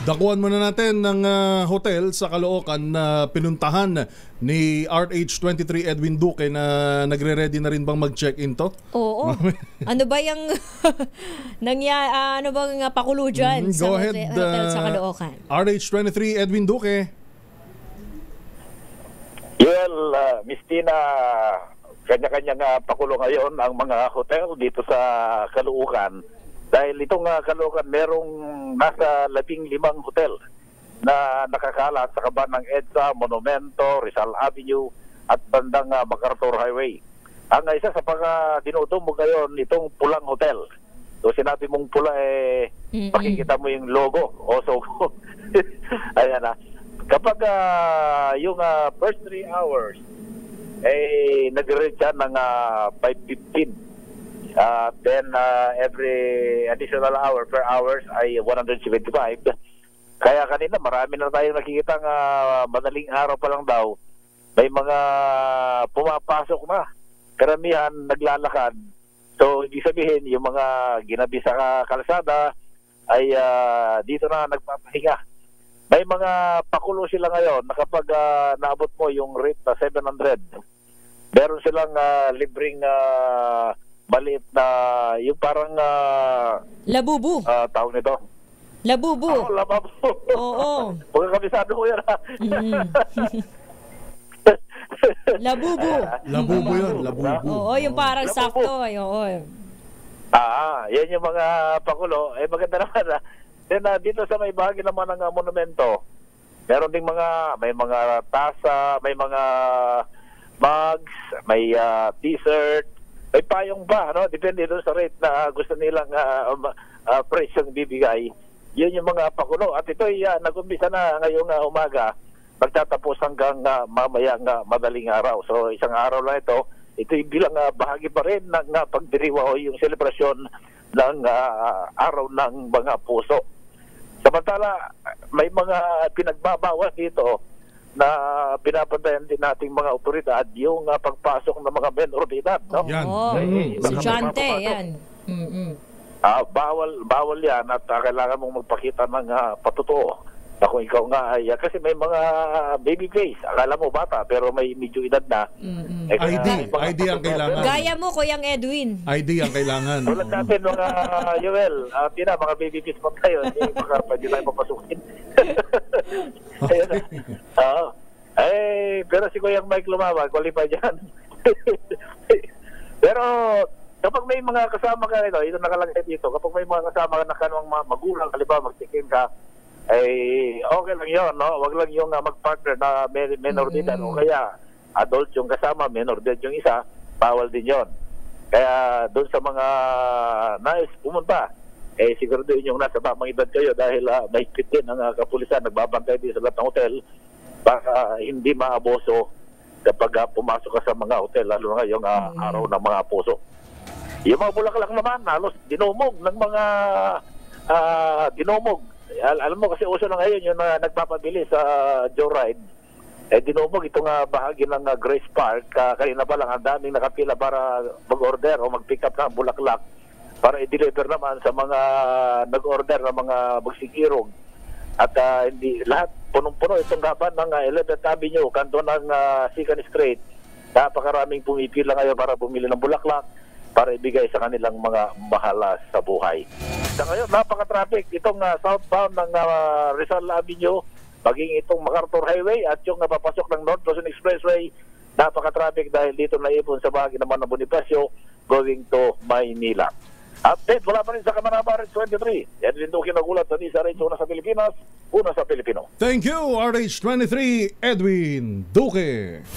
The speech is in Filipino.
Dakuan muna natin ng hotel sa Caloocan na pinuntahan ni RH23 Edwin Duque na nagre-ready na rin bang mag-check-in to? Oo. Ano ba yung ano bang pakulo dyan sa Go ahead, hotel sa Caloocan? RH23 Edwin Duque. Well, Miss Tina, kanya-kanyang pakulo ngayon ang mga hotel dito sa Caloocan. Dahil itong Caloocan, merong nasa 15 hotel na nakakalat sa kaban ng EDSA, Monumento, Rizal Avenue at bandang MacArthur Highway. Ang isa sa dinudumog ngayon, itong Pulang Hotel. So sinabi mong pula, pakikita mo yung logo. So, ayan na. Kapag yung first 3 hours, nag-reach siya ng 5:15. Then every additional hour per hours ay 175. Kaya kanina marami na tayong nakikita madaling araw pa lang daw may mga pumapasok na. Karamihan naglalakad. So ibig sabihin yung mga ginabi sa kalsada ay dito na nagpapahinga. May mga pakulo sila ngayon na kapag naabot mo yung rate na 700, meron silang libreng maliit na yung parang labubu. Tawag nito. Labubu. Labubu. Oo. Pagkakabisado ko yan. Labubu. Labubu yun, labubu. Oo, yung parang labubu. Sakto. Oo. Yan yung mga pakulo. Maganda naman. Then dito sa may bahagi naman ng monumento, meron ding may mga tasa, may mga mugs, may t-shirt, may payong ba, no? Depende doon sa rate na gusto nilang presyong bibigay. Yun yung mga pakulo. At ito ay nag-umpisa na ngayong umaga, magtatapos hanggang mamayang madaling araw. So isang araw lang ito. Ito yung bilang bahagi pa rin ng pagdiriwa o yung selebrasyon ng araw ng mga puso. Samantala, may mga pinagbabawas dito na pinapantayan din nating mga otoridad yung pagpasok ng mga menor de edad, no? Yan. Estudyante, yan. Bawal yan at kailangan mong magpakita ng patutuo na kung ikaw nga ay kasi may mga baby face. Akala mo bata pero may medyo edad na. ID ang kailangan. Gaya mo, Kuyang Edwin. ID ang kailangan. Tulad natin mga Joel, mga baby face pa tayo, baka pwede tayo papasukin. Pero si Kuyang Mike Lumabag, qualify dyan. Pero kapag may mga kasama ka ito nakalagay dito, kapag may mga kasama ka na kanong mga magulang, halimbawa magtikim ka, okay lang yun, no? Wag lang yung mag-partner na menor din, o kaya adult yung kasama, menor din yung isa, bawal din yon. Kaya doon sa mga nais pumunta, siguraduhin yung nasa tamang edad kayo dahil mahigpit din ang kapulisan, nagbabantay din sa lahat ng hotel para hindi maaboso kapag pumasok ka sa mga hotel, lalo na ngayong araw ng mga puso. Yung mga Bulaklak naman, halos dinumog ng mga dinumog. Alam mo kasi uso na ngayon yung nagpapabili sa Joyride. Dinumog itong bahagi ng Grace Park. Kanina pa lang ang daming nakapila para mag-order o mag-pick up ng bulaklak para i-deliver naman sa mga nag-order ng mga magsikirog. At hindi lahat punong-puno itong gaban ng 11th Avenue, kanto ng 2nd Street. Napakaraming pumipila ngayon para bumili ng bulaklak para ibigay sa kanilang mga mahala sa buhay. Sa ngayon, napaka-traffic itong southbound ng Rizal Avenue, maging itong MacArthur Highway at yung napapasok ng North Luzon Expressway, napaka-traffic dahil dito naipon sa bahagi naman ng Bonifacio going to Maynila. Update wala pa rin sa Kamanabaran 23. Edwin Duque nagulat sa Nisa Race, una sa Pilipinas, una sa Pilipino. Thank you, RH23 Edwin Duque.